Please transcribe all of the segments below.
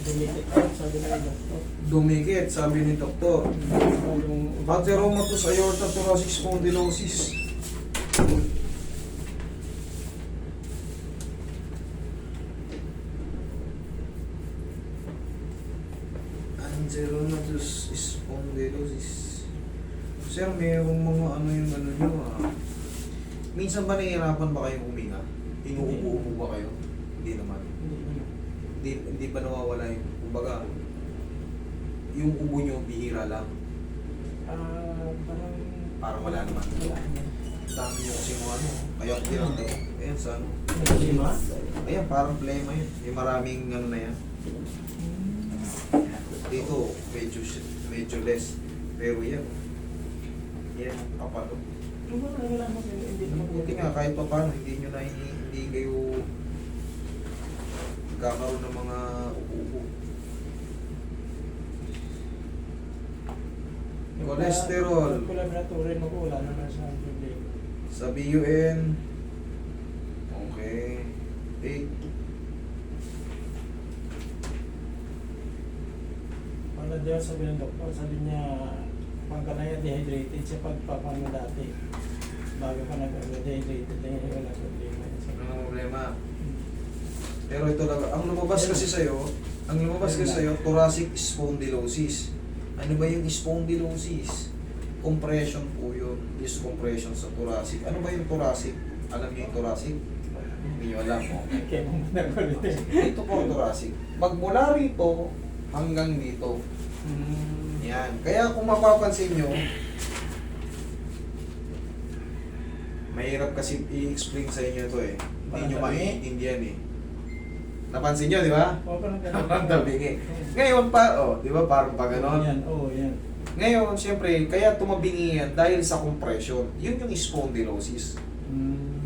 Dumikit ako, sabi na yung doktor. Dumikit, sabi ni doktor. Atheromatous aorta thoracic spondylosis. Atheromatous spondylosis. Sir, mayroong mga ano yung ano nyo Minsan ba nahihirapan ba kayong huminga? Inuubo-ubo ba kayo? Hindi naman. Hindi ba nawawala yung, kumbaga, yung ubo nyo bihira lang? Parang wala naman. Wala naman. Dami nyo kasi mga ano, kaya tinatay. Ayan sa ano. Lima? Ayan, parang plema yun. May maraming ano na yan. Dito, medyo less. Pero yan. Yan, kapalo. Wala mo, hindi naman. Buti nga, kahit pa paano, hindi nyo na hindi kayo kakaroon ng mga ubo-ubo. Cholesterol. Yung laboratory mo ko, wala naman sa problema. Sa BUN. Okay. 8. Wala diyan sabi ng doktor, sabi niya, pagka na yan, dehydrated siya pagpapano dati. Bago pa nag-dehydrated na yan, wala problema. Ano problema? Pero ito lang, ang lumabas kasi sa'yo, thoracic spondylosis. Ano ba yung spondylosis? Compression po yun. Is compression sa thoracic. Ano ba yung thoracic? Alam niyo yung thoracic? Hindi niyo alam. Kaya mo nag-ulit. Ito po ang thoracic. Magmula rito hanggang dito. Yan. Kaya kung mapapansin nyo, mahirap kasi i-explain sa inyo ito eh. Hindi nyo maiintindihan eh. Napansin nyo, di ba? Oo, parang Ang tabingi. Ngayon di ba parang pa ganon? Yan, oo, yan. Ngayon, siyempre, kaya tumabingi yan dahil sa compression. Yun yung spondylosis.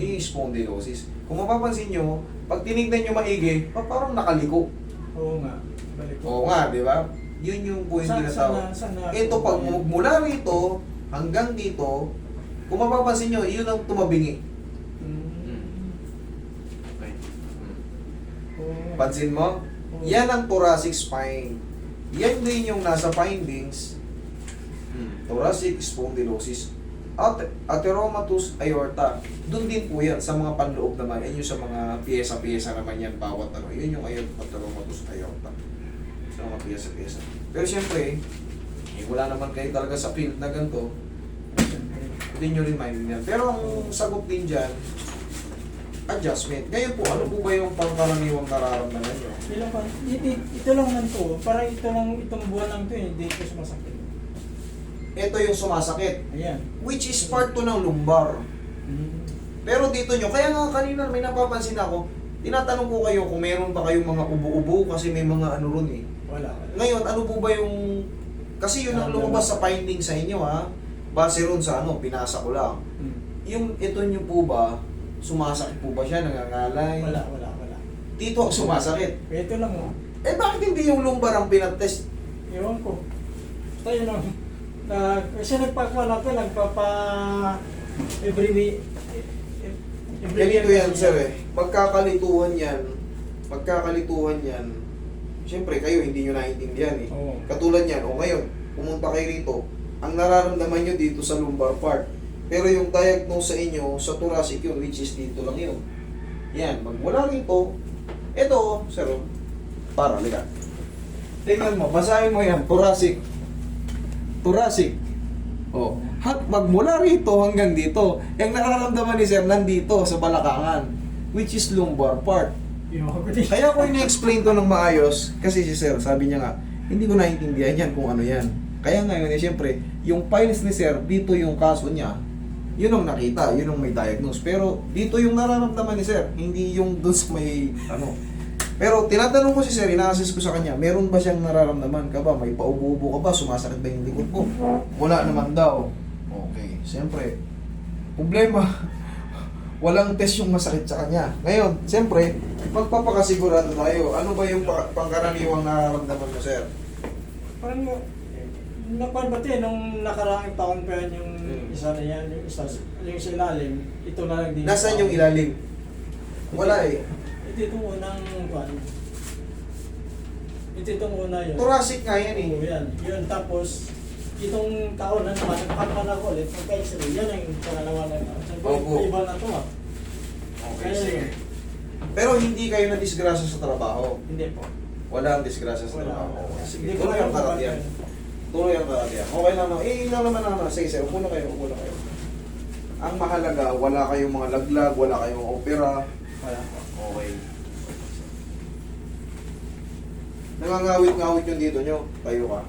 Yung spondylosis. Kung mapapansin nyo, pag tinignan nyo maigi, parang nakaliko. Oo nga. Balik ko. Oo nga, di ba? Yun yung point tinatawag. Ito pag mula rito hanggang dito, kung mapapansin nyo, yun ang tumabingi. Okay. Pansin mo? Yan ang thoracic spine. Yan din yung nasa findings. Thoracic spondylosis. Atheromatous aorta. Doon din po yan sa mga panloob naman. Yan yung sa mga piyesa-piyesa naman yan. Bawat ano. Yun yung atheromatous aorta. Sa mga piyesa-piyesa. Pero siyempre, wala naman kayo talaga sa field na ganito. Hindi nyo rin maintindihan. Pero ang sagot din dyan, adjustment. Ngayon po, ano po ba yung pangkaraniwang nararamdaman nyo? Ito lang man to. Parang itong buwan lang to eh. Hindi ko sumasakit. Ito yung sumasakit. Ayan. Which is part to ng lumbar. Pero dito nyo, kaya nga kanina may napapansin ako, tinatanong ko kayo kung meron ba kayong mga ubo-ubo kasi may mga ano ron eh. Wala. Ngayon, ano po ba yung... Kasi yun ang lumabas sa finding sa inyo ha. Base ron sa ano, pinasa ko lang. Yung ito nyo po ba, sumasakit po ba siya, nangangalay? Wala. Dito ang sumasakit. Ito lang oh. Eh bakit hindi yung lumbar ang pinatest? Ewan ko. Basta yun lang. Kasi every Ganito yan sir eh. Magkakalituhan yan. Siyempre kayo hindi nyo naiintindihan eh. Oo. Katulad yan, o ngayon, pumunta kayo rito, ang nararamdaman nyo dito sa lumbar part. Pero yung diagnose sa inyo, sa thoracic yun, which is dito lang yun. Yan, magmula rito, ito, sir, para, liga. Tingnan mo, basahin mo yan, thoracic. O, magmula rito hanggang dito. Yung nararamdaman ni sir, nandito, sa balakangan, which is lumbar part. Kaya ko ini-explain to ng maayos, kasi si sir, sabi niya nga, hindi ko naiintindihan yan kung ano yan. Kaya ngayon, siyempre, yung files ni sir, dito yung kaso niya, yun ang nakita, yun ang may diagnose. Pero dito yung nararamdaman ni sir, hindi yung dun sa may, ano. Pero tinatanong ko si sir, ina-assess ko sa kanya, meron ba siyang nararamdaman ka ba? May paubo-ubo ka ba? Sumasakit ba yung likod mo? Wala naman daw. Okay, siyempre, problema, walang test yung masakit sa kanya. Ngayon, siyempre, magpapakasigurado tayo. Ano ba yung pangkaraniwang nararamdaman mo, sir? Parang napabati nung nakaraang taon pa yan yung isa na yan, yung sa ilalim, ito na lang din. Nasaan yung ilalim? Wala eh. Ito unang kwan. itong una yun. Thoracic nga yan eh. Oo, yan. Yun, tapos, itong taon na naman, nagpapan ako ulit, pagka-x-ray, yan ang pangalawa na yun. Sabi ko, Opo. iba na to ah. Okay, sige. Pero hindi kayo na-disgrasya sa trabaho. Hindi po. Wala ang disgrasya sa Wala. trabaho. Okay, sige. Hindi ko Tuloy alam ang kung karatiyan. bakit. Tuloy ang karatiyan. Okay lang naman. Yun lang naman naman. Sige, sige. Upo na kayo. Upo na kayo. Ang mahalaga, wala kayong mga laglag, wala kayong opera. Wala po. Okay. Nangangawit-ngawit yung dito nyo. Tayo ka.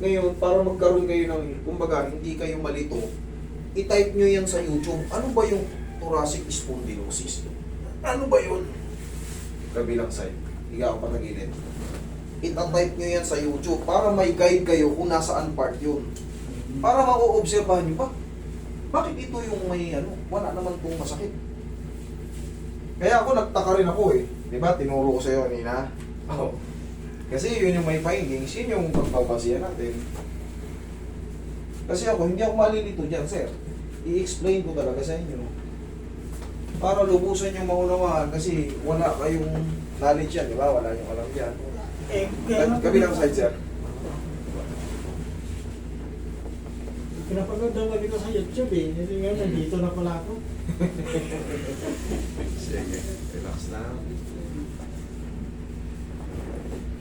Ngayon, para magkaroon kayo ng, kumbaga, hindi kayo malito, i-type nyo yan sa YouTube. Ano ba yung thoracic spondylosis? Ano ba yun? Kabilang side. Higa ako patagilid. Ita-type nyo yan sa YouTube para may guide kayo kung nasaan part yun. Para mauobserbahan nyo ba? Bakit ito yung may ano? Wala naman itong masakit. Kaya ako nagtaka rin ako eh. Diba? Tinuro ko sa'yo kanina. Oh. Kasi yun yung may findings, yun yung pagpapasiya natin. Kasi ako, hindi ako malilito dyan, sir. I-explain ko talaga sa inyo. Para lubusan yung maunawaan kasi wala kayong knowledge yan, di ba? Wala yung alam dyan. Kabilang side, sir. Pinapanood daw kami ko sa YouTube eh. Hindi nga, nandito na pala ako. Sige, relax na.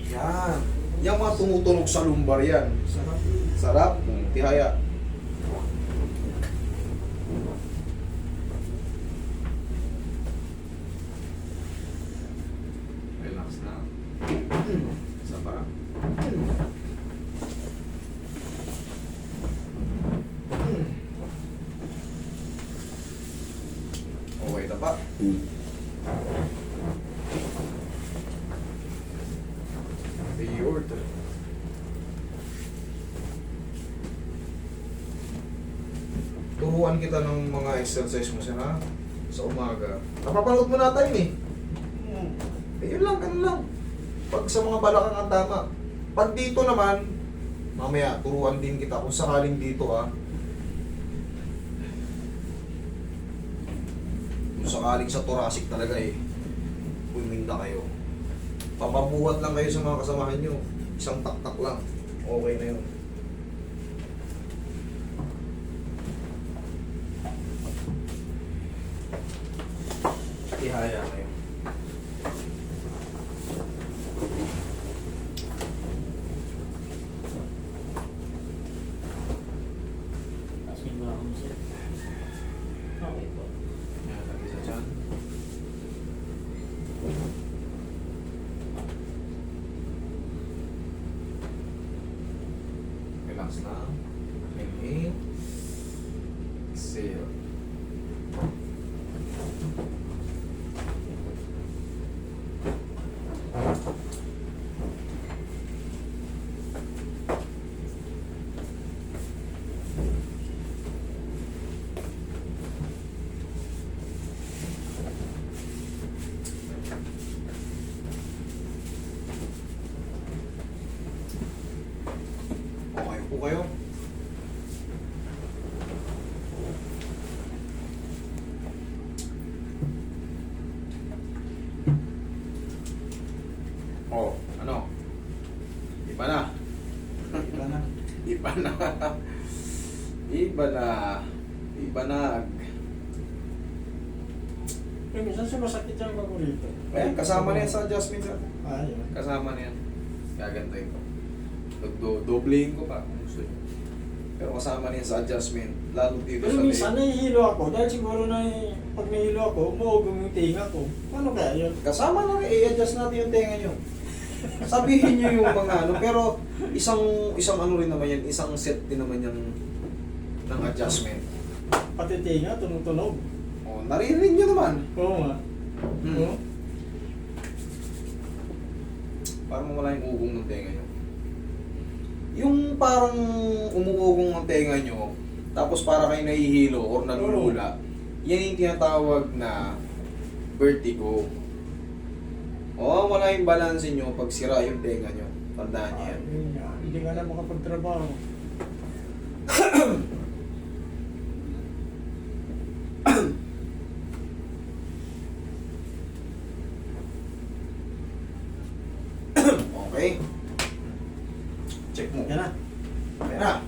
Yan. Yung mga tumutunog sa lumbar yan. Sarap. Sarap. Tihaya. Relax na. Isa pa. Okay na pa. Aorta. Turuan kita ng mga exercise mo sana sa umaga. Napapanood mo na tayo eh. Yun lang, ganun lang. Pag sa mga balakang ang tama. Pag dito naman, mamaya turuan din kita kung sakaling dito kung sakaling sa thoracic talaga eh, puminda kayo. Papabuhat lang kayo sa mga kasamahan nyo. Isang taktak lang. Okay na yun. Ihaya kayo. Kasi mga kamusit. Okay po. Yan, lagi sa tiyan. Relax na. Inhale. Exhale. Okay po kayo. Oh, ano? Iba na. Iba na. Iba na. Iba na. Iba na. Pero minsan sumasakit yung bago rito. Ayan, kasama na yan sa adjustment, sir. Ah, yun. Kasama na yan. Gagantayin ko. Doblehin ko pa kung gusto nyo. Pero kasama na yan sa adjustment. Lalo dito Pero sa minsan leg. nahihilo ako dahil siguro na pag nahihilo ako, umuugong yung tinga ko. Ano kaya yun? Kasama na rin, i-adjust natin yung tenga nyo. Sabihin nyo yung mga ano, pero isang ano rin naman yan, isang set din naman yan ng adjustment. Pati tinga, tunog-tunog. O, naririnig nyo naman. Oo nga. Oo. Parang wala yung ugong ng tenga nyo. Yung parang umuugong ng tenga nyo, tapos para kayo nahihilo or nalulula, yan yung tinatawag na vertigo. O, wala yung balance nyo pag sira yung tenga nyo. Tandaan nyo yan. Yun nga. Hindi ka na makapagtrabaho. Okay? Check mo. Yan na. Okay na.